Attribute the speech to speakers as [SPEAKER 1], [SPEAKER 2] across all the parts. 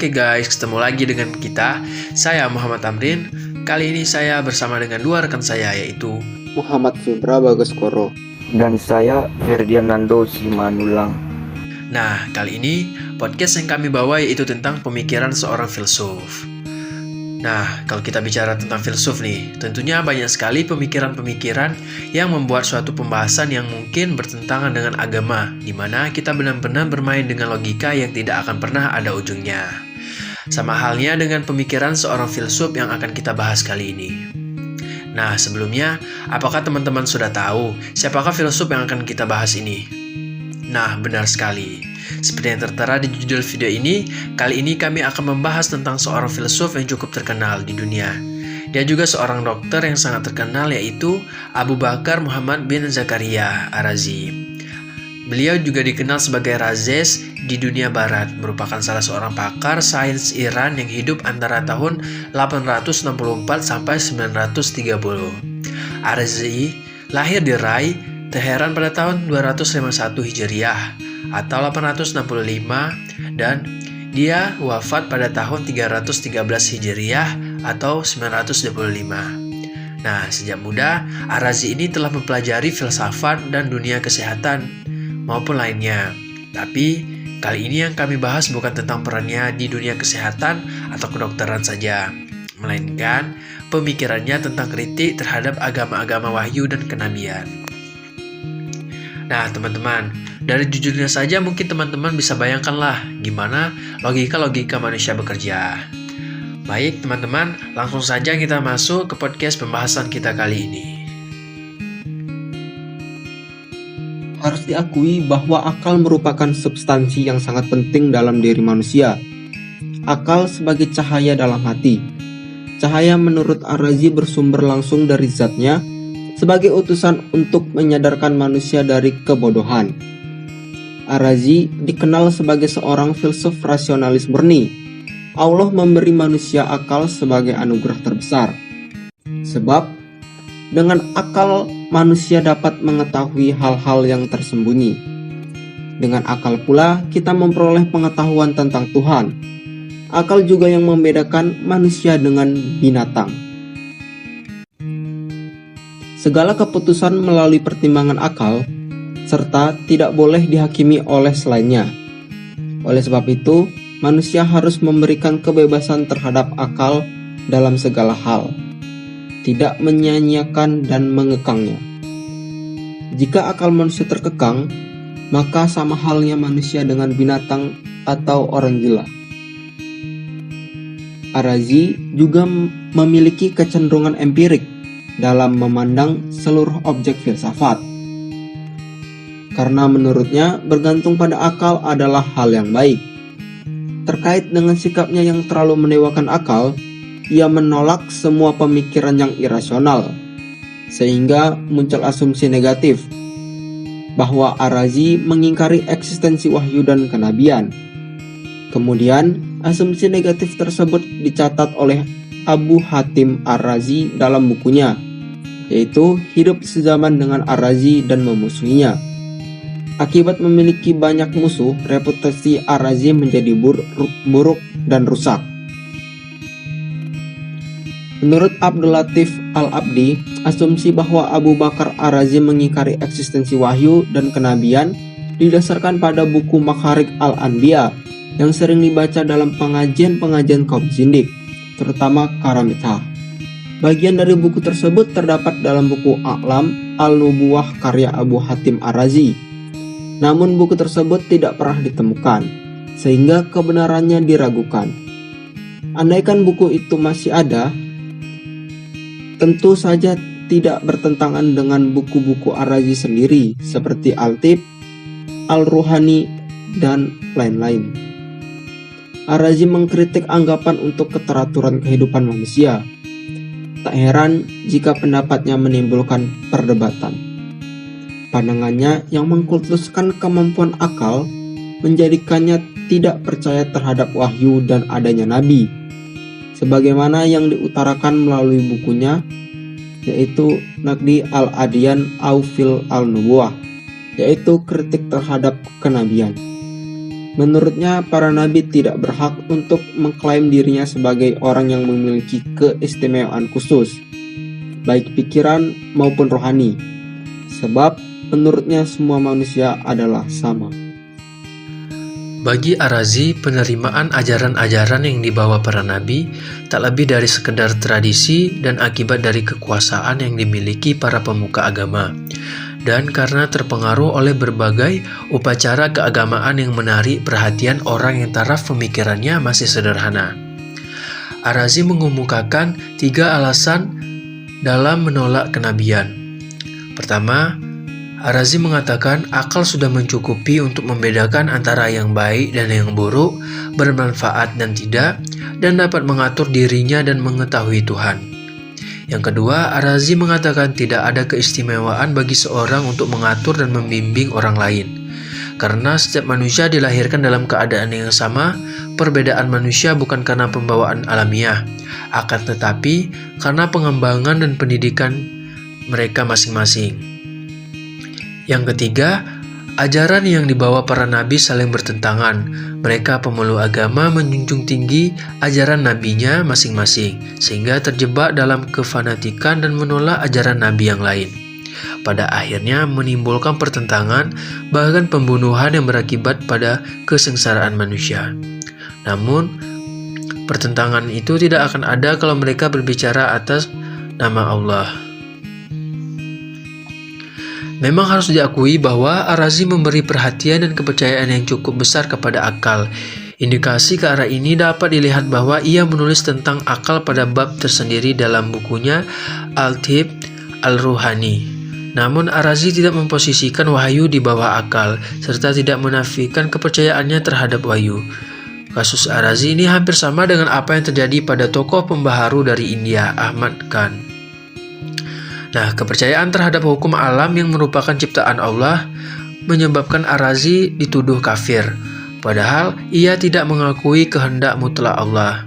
[SPEAKER 1] Oke guys, ketemu lagi dengan kita. Saya Muhammad Amrin. Kali ini saya bersama dengan dua rekan saya, yaitu
[SPEAKER 2] Muhammad Fibra Baguskoro
[SPEAKER 3] dan saya Ferdianando Simanulang.
[SPEAKER 1] Nah, kali ini podcast yang kami bawa yaitu tentang pemikiran seorang filsuf. Nah, kalau kita bicara tentang filsuf nih, tentunya banyak sekali pemikiran-pemikiran yang membuat suatu pembahasan yang mungkin bertentangan dengan agama, di mana kita benar-benar bermain dengan logika yang tidak akan pernah ada ujungnya. Sama halnya dengan pemikiran seorang filsuf yang akan kita bahas kali ini. Nah, sebelumnya, apakah teman-teman sudah tahu siapakah filsuf yang akan kita bahas ini? Nah, benar sekali. Seperti yang tertera di judul video ini, kali ini kami akan membahas tentang seorang filsuf yang cukup terkenal di dunia. Dia juga seorang dokter yang sangat terkenal, yaitu Abu Bakar Muhammad bin Zakaria Ar-Razi. Beliau juga dikenal sebagai Razes di dunia barat, merupakan salah seorang pakar sains Iran yang hidup antara tahun 864 sampai 930. Ar-Razi lahir di Rai, Teheran pada tahun 251 Hijriah atau 865, dan dia wafat pada tahun 313 Hijriah atau 925. Nah, sejak muda, Ar-Razi ini telah mempelajari filsafat dan dunia kesehatan maupun lainnya. Tapi, kali ini yang kami bahas bukan tentang perannya di dunia kesehatan atau kedokteran saja, melainkan pemikirannya tentang kritik terhadap agama-agama wahyu dan kenabian. Nah, teman-teman, dari judulnya saja mungkin teman-teman bisa bayangkanlah gimana logika-logika manusia bekerja. Baik, teman-teman, langsung saja kita masuk ke podcast pembahasan kita kali ini.
[SPEAKER 2] Harus diakui bahwa akal merupakan substansi yang sangat penting dalam diri manusia. Akal sebagai cahaya dalam hati. Cahaya menurut Ar-Razi bersumber langsung dari zatnya sebagai utusan untuk menyadarkan manusia dari kebodohan. Ar-Razi dikenal sebagai seorang filsuf rasionalis murni. Allah memberi manusia akal sebagai anugerah terbesar. Sebab dengan akal manusia dapat mengetahui hal-hal yang tersembunyi. Dengan akal pula kita memperoleh pengetahuan tentang Tuhan. Akal juga yang membedakan manusia dengan binatang. Segala keputusan melalui pertimbangan akal, serta tidak boleh dihakimi oleh selainnya. Oleh sebab itu, manusia harus memberikan kebebasan terhadap akal dalam segala hal, tidak menyia-nyiakan dan mengekangnya. Jika akal manusia terkekang, maka sama halnya manusia dengan binatang atau orang gila. Ar-Razi juga memiliki kecenderungan empirik dalam memandang seluruh objek filsafat. Karena menurutnya bergantung pada akal adalah hal yang baik. Terkait dengan sikapnya yang terlalu mendewakan akal, ia menolak semua pemikiran yang irasional, sehingga muncul asumsi negatif bahwa Ar-Razi mengingkari eksistensi wahyu dan kenabian. Kemudian, asumsi negatif tersebut dicatat oleh Abu Hatim Ar-Razi dalam bukunya, yaitu Hidup Sezaman dengan Ar-Razi dan Memusuhinya. Akibat memiliki banyak musuh, reputasi Ar-Razi menjadi buruk dan rusak. Menurut Abdul Latif Al-Abdi, asumsi bahwa Abu Bakar Ar-Razi mengingkari eksistensi wahyu dan kenabian didasarkan pada buku Makharik Al-Anbiya yang sering dibaca dalam pengajian-pengajian kaum zindik, terutama Karamitah. Bagian dari buku tersebut terdapat dalam buku A'lam Al-Nubuwah karya Abu Hatim Ar-Razi. Namun buku tersebut tidak pernah ditemukan, sehingga kebenarannya diragukan. Andaikan buku itu masih ada, tentu saja tidak bertentangan dengan buku-buku Ar-Razi sendiri seperti Al-Tib, Al-Ruhani, dan lain-lain. Ar-Razi mengkritik anggapan untuk keteraturan kehidupan manusia. Tak heran jika pendapatnya menimbulkan perdebatan. Pandangannya yang mengkultuskan kemampuan akal menjadikannya tidak percaya terhadap wahyu dan adanya nabi, sebagaimana yang diutarakan melalui bukunya, yaitu Naqdi Al-Adyan Aufil Al-Nubuwah, yaitu kritik terhadap kenabian. Menurutnya, para nabi tidak berhak untuk mengklaim dirinya sebagai orang yang memiliki keistimewaan khusus, baik pikiran maupun rohani, sebab menurutnya semua manusia adalah sama.
[SPEAKER 1] Bagi Ar-Razi, penerimaan ajaran-ajaran yang dibawa para nabi tak lebih dari sekedar tradisi dan akibat dari kekuasaan yang dimiliki para pemuka agama, dan karena terpengaruh oleh berbagai upacara keagamaan yang menarik perhatian orang yang taraf pemikirannya masih sederhana. Ar-Razi mengemukakan 3 alasan dalam menolak kenabian. Pertama, Ar-Razi mengatakan akal sudah mencukupi untuk membedakan antara yang baik dan yang buruk, bermanfaat dan tidak, dan dapat mengatur dirinya dan mengetahui Tuhan. Yang kedua, Ar-Razi mengatakan tidak ada keistimewaan bagi seorang untuk mengatur dan membimbing orang lain. Karena setiap manusia dilahirkan dalam keadaan yang sama, perbedaan manusia bukan karena pembawaan alamiah, akan tetapi karena pengembangan dan pendidikan mereka masing-masing. Yang ketiga, ajaran yang dibawa para nabi saling bertentangan. Mereka pemeluk agama menjunjung tinggi ajaran nabinya masing-masing, sehingga terjebak dalam kefanatikan dan menolak ajaran nabi yang lain. Pada akhirnya menimbulkan pertentangan, bahkan pembunuhan yang berakibat pada kesengsaraan manusia. Namun, pertentangan itu tidak akan ada kalau mereka berbicara atas nama Allah. Memang harus diakui bahwa Ar-Razi memberi perhatian dan kepercayaan yang cukup besar kepada akal. Indikasi ke arah ini dapat dilihat bahwa ia menulis tentang akal pada bab tersendiri dalam bukunya Al-Tib Al-Ruhani. Namun Ar-Razi tidak memposisikan wahyu di bawah akal, serta tidak menafikan kepercayaannya terhadap wahyu. Kasus Ar-Razi ini hampir sama dengan apa yang terjadi pada tokoh pembaharu dari India, Ahmad Khan. Nah, kepercayaan terhadap hukum alam yang merupakan ciptaan Allah menyebabkan Ar-Razi dituduh kafir, padahal ia tidak mengakui kehendak mutlak Allah.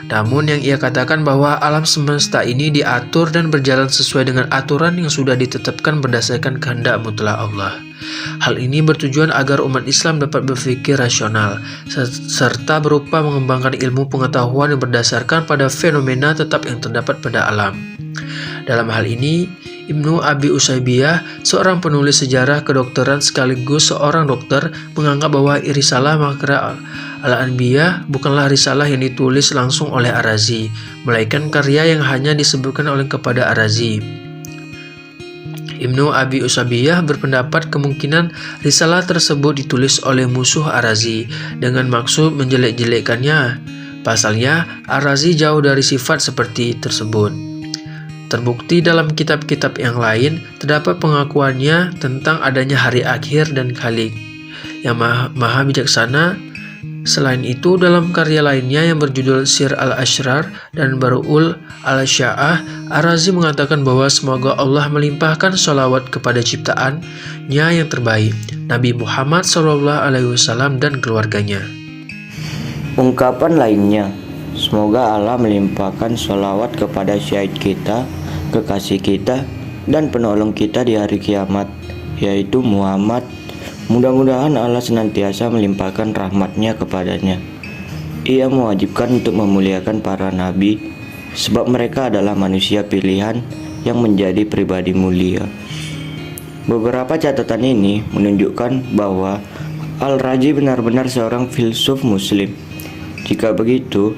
[SPEAKER 1] Namun yang ia katakan bahwa alam semesta ini diatur dan berjalan sesuai dengan aturan yang sudah ditetapkan berdasarkan kehendak mutlak Allah. Hal ini bertujuan agar umat Islam dapat berpikir rasional, serta berupa mengembangkan ilmu pengetahuan yang berdasarkan pada fenomena tetap yang terdapat pada alam. Dalam hal ini, Ibnu Abi Usaybiyah, seorang penulis sejarah kedokteran sekaligus seorang dokter, menganggap bahwa Risalah Makra Al-Anbiya bukanlah risalah yang ditulis langsung oleh Ar-Razi, melainkan karya yang hanya disebutkan oleh kepada Ar-Razi. Ibnu Abi Usaybiyah berpendapat kemungkinan risalah tersebut ditulis oleh musuh Ar-Razi dengan maksud menjelek-jelekkannya. Pasalnya, Ar-Razi jauh dari sifat seperti tersebut. Terbukti dalam kitab-kitab yang lain terdapat pengakuannya tentang adanya hari akhir dan Khalik yang maha bijaksana. Selain itu, dalam karya lainnya yang berjudul Sir al-Ashrar dan Baru'ul al-Sya'ah, Ar-Razi mengatakan bahwa semoga Allah melimpahkan sholawat kepada ciptaannya yang terbaik, Nabi Muhammad SAW dan keluarganya.
[SPEAKER 3] Ungkapan lainnya, semoga Allah melimpahkan sholawat kepada syahid kita, kekasih kita, dan penolong kita di hari kiamat, yaitu Muhammad. Mudah-mudahan Allah senantiasa melimpahkan rahmatnya kepadanya. Ia mewajibkan untuk memuliakan para nabi, sebab mereka adalah manusia pilihan yang menjadi pribadi mulia. Beberapa catatan ini menunjukkan bahwa Al-Razi benar-benar seorang filsuf muslim. Jika begitu,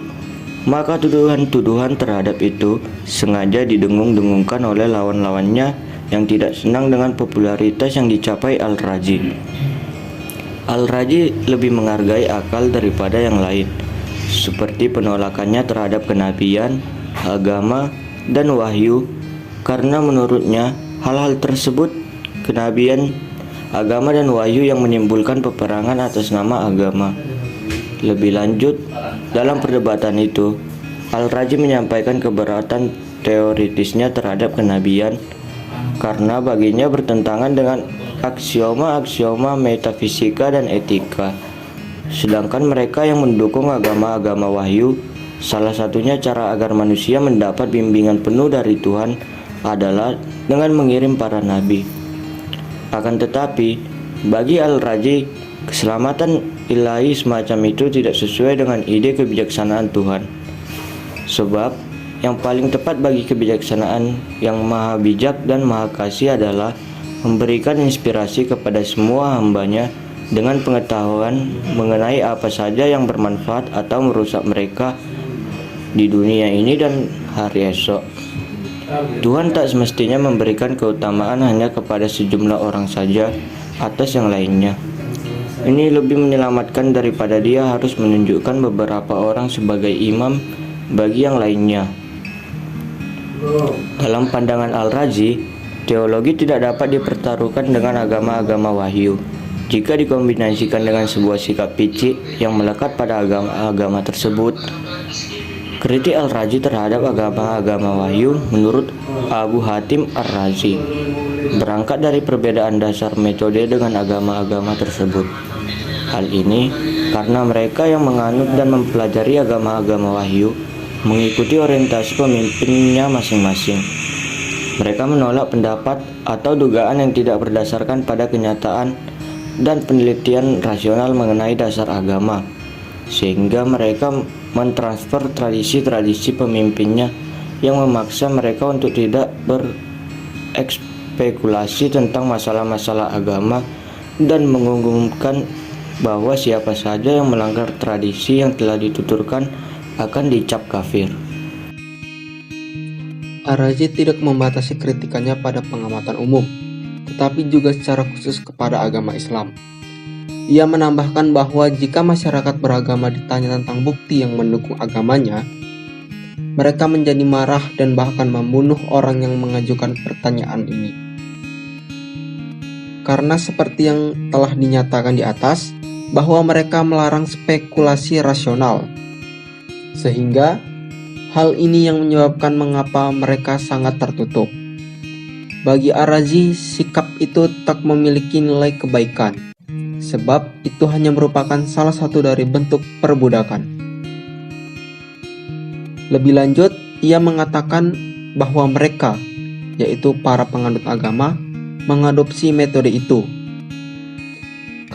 [SPEAKER 3] maka tuduhan-tuduhan terhadap itu sengaja didengung-dengungkan oleh lawan-lawannya yang tidak senang dengan popularitas yang dicapai Al-Razi. Al-Razi lebih menghargai akal daripada yang lain, seperti penolakannya terhadap kenabian, agama, dan wahyu, karena menurutnya hal-hal tersebut, kenabian, agama, dan wahyu yang menimbulkan peperangan atas nama agama. Lebih lanjut, dalam perdebatan itu, Al-Razi menyampaikan keberatan teoritisnya terhadap kenabian karena baginya bertentangan dengan aksioma-aksioma metafisika dan etika. Sedangkan mereka yang mendukung agama-agama wahyu, salah satunya cara agar manusia mendapat bimbingan penuh dari Tuhan adalah dengan mengirim para nabi. Akan tetapi, bagi Al-Razi, keselamatan ilahi semacam itu tidak sesuai dengan ide kebijaksanaan Tuhan. Sebab yang paling tepat bagi kebijaksanaan yang maha bijak dan maha kasih adalah memberikan inspirasi kepada semua hambanya dengan pengetahuan mengenai apa saja yang bermanfaat atau merusak mereka di dunia ini dan hari esok. Tuhan tak semestinya memberikan keutamaan hanya kepada sejumlah orang saja atas yang lainnya. Ini lebih menyelamatkan daripada dia harus menunjukkan beberapa orang sebagai imam bagi yang lainnya. Dalam pandangan Al-Razi, teologi tidak dapat dipertaruhkan dengan agama-agama wahyu. Jika dikombinasikan dengan sebuah sikap picik yang melekat pada agama-agama tersebut. Kritik Al-Razi terhadap agama-agama wahyu menurut Abu Hatim Ar-Razi berangkat dari perbedaan dasar metode dengan agama-agama tersebut. Hal ini karena mereka yang menganut dan mempelajari agama-agama wahyu mengikuti orientasi pemimpinnya masing-masing. Mereka menolak pendapat atau dugaan yang tidak berdasarkan pada kenyataan dan penelitian rasional mengenai dasar agama, sehingga mereka mentransfer tradisi-tradisi pemimpinnya yang memaksa mereka untuk tidak berekspekulasi tentang masalah-masalah agama dan mengumumkan bahwa siapa saja yang melanggar tradisi yang telah dituturkan akan dicap kafir.
[SPEAKER 2] Ar-Razi tidak membatasi kritikannya pada pengamatan umum, tetapi juga secara khusus kepada agama Islam. Ia menambahkan bahwa jika masyarakat beragama ditanya tentang bukti yang mendukung agamanya, mereka menjadi marah dan bahkan membunuh orang yang mengajukan pertanyaan ini. Karena seperti yang telah dinyatakan di atas, bahwa mereka melarang spekulasi rasional, sehingga hal ini yang menyebabkan mengapa mereka sangat tertutup. Bagi Ar-Razi, sikap itu tak memiliki nilai kebaikan, sebab itu hanya merupakan salah satu dari bentuk perbudakan. Lebih lanjut, ia mengatakan bahwa mereka, yaitu para penganut agama, mengadopsi metode itu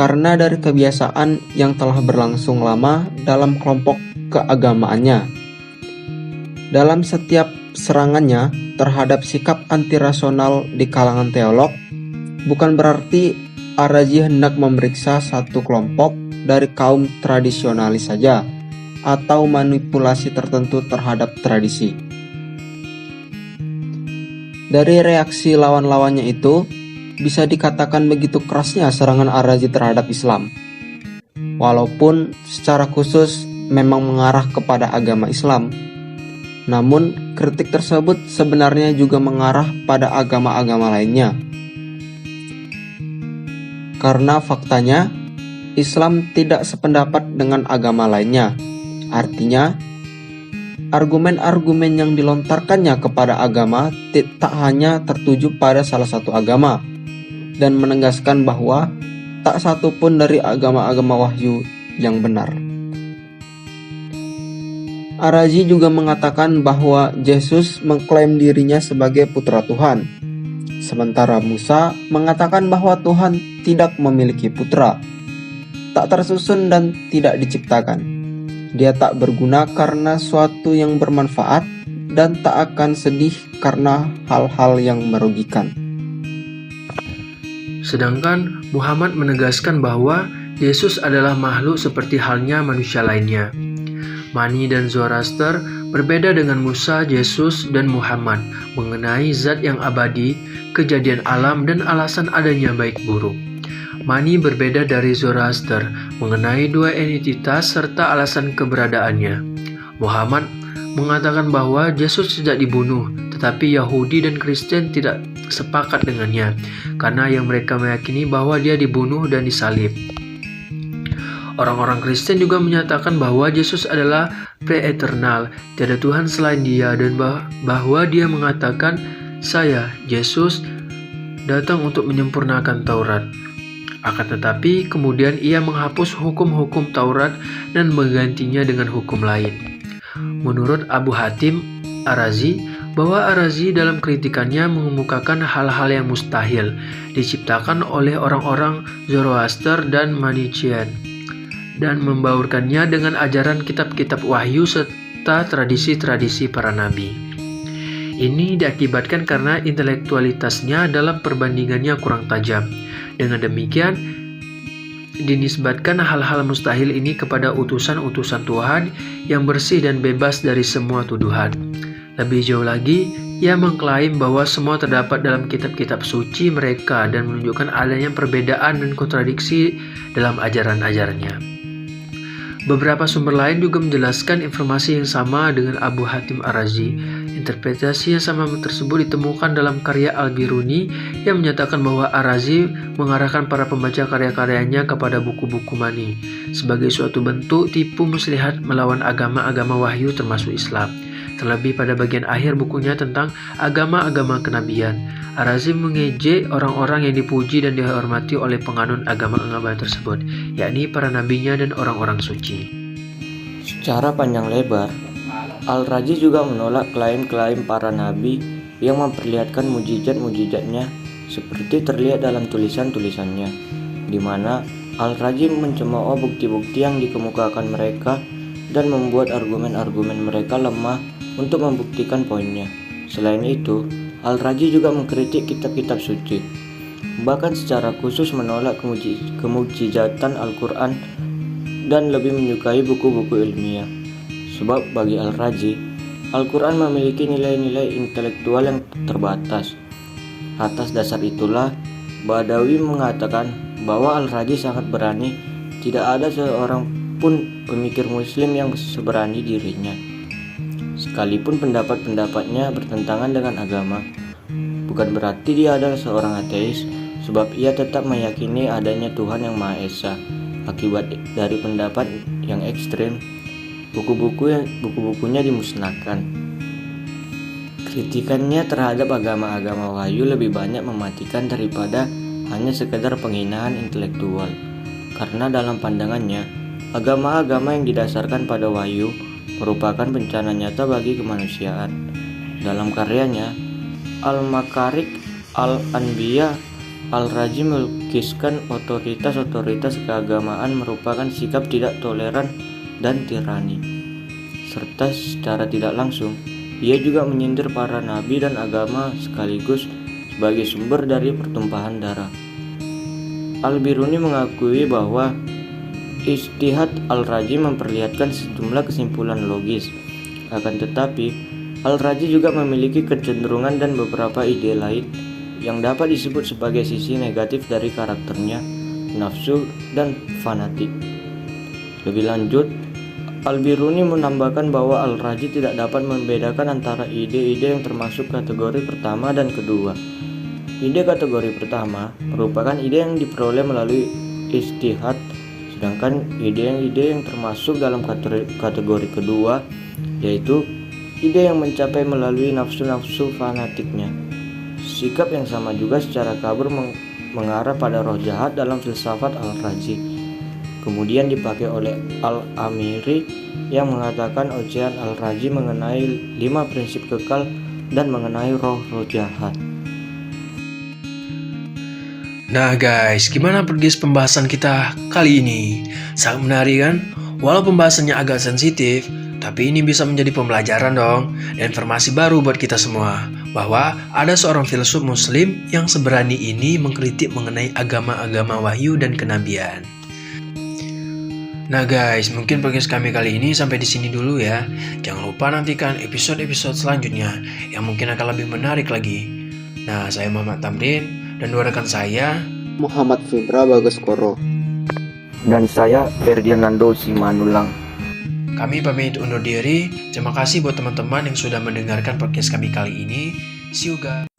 [SPEAKER 2] karena dari kebiasaan yang telah berlangsung lama dalam kelompok keagamaannya. Dalam setiap serangannya terhadap sikap anti-rasional di kalangan teolog, bukan berarti Ar-Razi hendak memeriksa satu kelompok dari kaum tradisionalis saja, atau manipulasi tertentu terhadap tradisi. Dari reaksi lawan-lawannya itu, bisa dikatakan begitu kerasnya serangan Ar-Razi terhadap Islam. Walaupun secara khusus memang mengarah kepada agama Islam, namun kritik tersebut sebenarnya juga mengarah pada agama-agama lainnya. Karena faktanya, Islam tidak sependapat dengan agama lainnya. Artinya, argumen-argumen yang dilontarkannya kepada agama tak hanya tertuju pada salah satu agama, dan menegaskan bahwa tak satu pun dari agama-agama wahyu yang benar. Ar-Razi juga mengatakan bahwa Yesus mengklaim dirinya sebagai putra Tuhan, sementara Musa mengatakan bahwa Tuhan tidak memiliki putra, tak tersusun dan tidak diciptakan. Dia tak berguna karena suatu yang bermanfaat dan tak akan sedih karena hal-hal yang merugikan.
[SPEAKER 1] Sedangkan Muhammad menegaskan bahwa Yesus adalah makhluk seperti halnya manusia lainnya. Mani dan Zoroaster berbeda dengan Musa, Yesus, dan Muhammad mengenai zat yang abadi, kejadian alam, dan alasan adanya baik buruk. Mani berbeda dari Zoroaster mengenai dua entitas serta alasan keberadaannya. Muhammad mengatakan bahwa Yesus tidak dibunuh, tetapi Yahudi dan Kristen tidak sepakat dengannya, karena yang mereka meyakini bahwa dia dibunuh dan disalib. Orang-orang Kristen juga menyatakan bahwa Yesus adalah pre-eternal, tiada Tuhan selain dia, dan bahwa dia mengatakan, "Saya, Yesus, datang untuk menyempurnakan Taurat." Akan tetapi, kemudian ia menghapus hukum-hukum Taurat dan menggantinya dengan hukum lain. Menurut Abu Hatim Ar-Razi, bahwa Ar-Razi dalam kritikannya mengemukakan hal-hal yang mustahil diciptakan oleh orang-orang Zoroaster dan Manichean. dan membaurkannya dengan ajaran kitab-kitab wahyu serta tradisi-tradisi para nabi. Ini diakibatkan karena intelektualitasnya dalam perbandingannya kurang tajam. Dengan demikian, dinisbatkan hal-hal mustahil ini kepada utusan-utusan Tuhan yang bersih dan bebas dari semua tuduhan. Lebih jauh lagi, ia mengklaim bahwa semua terdapat dalam kitab-kitab suci mereka dan menunjukkan adanya perbedaan dan kontradiksi dalam ajaran-ajarannya. Beberapa sumber lain juga menjelaskan informasi yang sama dengan Abu Hatim Ar-Razi. Interpretasi yang sama tersebut ditemukan dalam karya Al-Biruni yang menyatakan bahwa Ar-Razi mengarahkan para pembaca karya-karyanya kepada buku-buku mani sebagai suatu bentuk tipu muslihat melawan agama-agama wahyu termasuk Islam. Terlebih pada bagian akhir bukunya tentang agama-agama kenabian, Ar-Razi mengejek orang-orang yang dipuji dan dihormati oleh penganut agama-agama tersebut, yakni para nabinya dan orang-orang suci.
[SPEAKER 3] Secara panjang lebar, Al-Razi juga menolak klaim-klaim para nabi yang memperlihatkan mujizat-mujizatnya seperti terlihat dalam tulisan-tulisannya, di mana Al-Razi mencemooh bukti-bukti yang dikemukakan mereka dan membuat argumen-argumen mereka lemah untuk membuktikan poinnya. Selain itu, Al-Razi juga mengkritik kitab-kitab suci, bahkan secara khusus menolak kemujizatan Al-Quran dan lebih menyukai buku-buku ilmiah. Sebab bagi Al-Razi, Al-Quran memiliki nilai-nilai intelektual yang terbatas. Atas dasar itulah, Badawi mengatakan bahwa Al-Razi sangat berani, tidak ada seorang pun pemikir muslim yang seberani dirinya. Sekalipun pendapat-pendapatnya bertentangan dengan agama, bukan berarti dia adalah seorang ateis, sebab ia tetap meyakini adanya Tuhan yang Maha Esa. Akibat dari pendapat yang ekstrem, buku-bukunya dimusnahkan. Kritikannya terhadap agama-agama wahyu lebih banyak mematikan daripada hanya sekedar penghinaan intelektual. Karena dalam pandangannya, agama-agama yang didasarkan pada wahyu merupakan bencana nyata bagi kemanusiaan. Dalam karyanya, Al-Makarik Al-Anbiya, Al-Razi melukiskan otoritas-otoritas keagamaan merupakan sikap tidak toleran dan tirani. Serta secara tidak langsung, ia juga menyindir para nabi dan agama sekaligus sebagai sumber dari pertumpahan darah. Al-Biruni mengakui bahwa ijtihad Al-Razi memperlihatkan sejumlah kesimpulan logis. Akan tetapi, Al-Razi juga memiliki kecenderungan dan beberapa ide lain yang dapat disebut sebagai sisi negatif dari karakternya, nafsu dan fanatik. Lebih lanjut, Al-Biruni menambahkan bahwa Al-Razi tidak dapat membedakan antara ide-ide yang termasuk kategori pertama dan kedua. Ide kategori pertama merupakan ide yang diperoleh melalui ijtihad, sedangkan ide-ide yang termasuk dalam kategori kedua yaitu ide yang mencapai melalui nafsu-nafsu fanatiknya. Sikap yang sama juga secara kabur mengarah pada roh jahat dalam filsafat Al-Razi. Kemudian dipakai oleh Al-Amiri yang mengatakan ocehan Al-Razi mengenai 5 prinsip kekal dan mengenai roh-roh jahat.
[SPEAKER 1] Nah guys, gimana progres pembahasan kita kali ini? Sangat menarik kan? Walau pembahasannya agak sensitif, tapi ini bisa menjadi pembelajaran dong, dan informasi baru buat kita semua, bahwa ada seorang filsuf muslim yang seberani ini mengkritik mengenai agama-agama wahyu dan kenabian. Nah guys, mungkin podcast kami kali ini sampai di sini dulu ya. Jangan lupa nantikan episode-episode selanjutnya yang mungkin akan lebih menarik lagi. Nah, saya Muhammad Tamrin dan dua rekan saya
[SPEAKER 2] Muhammad Fibra Bagaskoro.
[SPEAKER 3] Dan saya Ferdinando Simanulang.
[SPEAKER 1] Kami pamit undur diri. Terima kasih buat teman-teman yang sudah mendengarkan podcast kami kali ini. See you guys.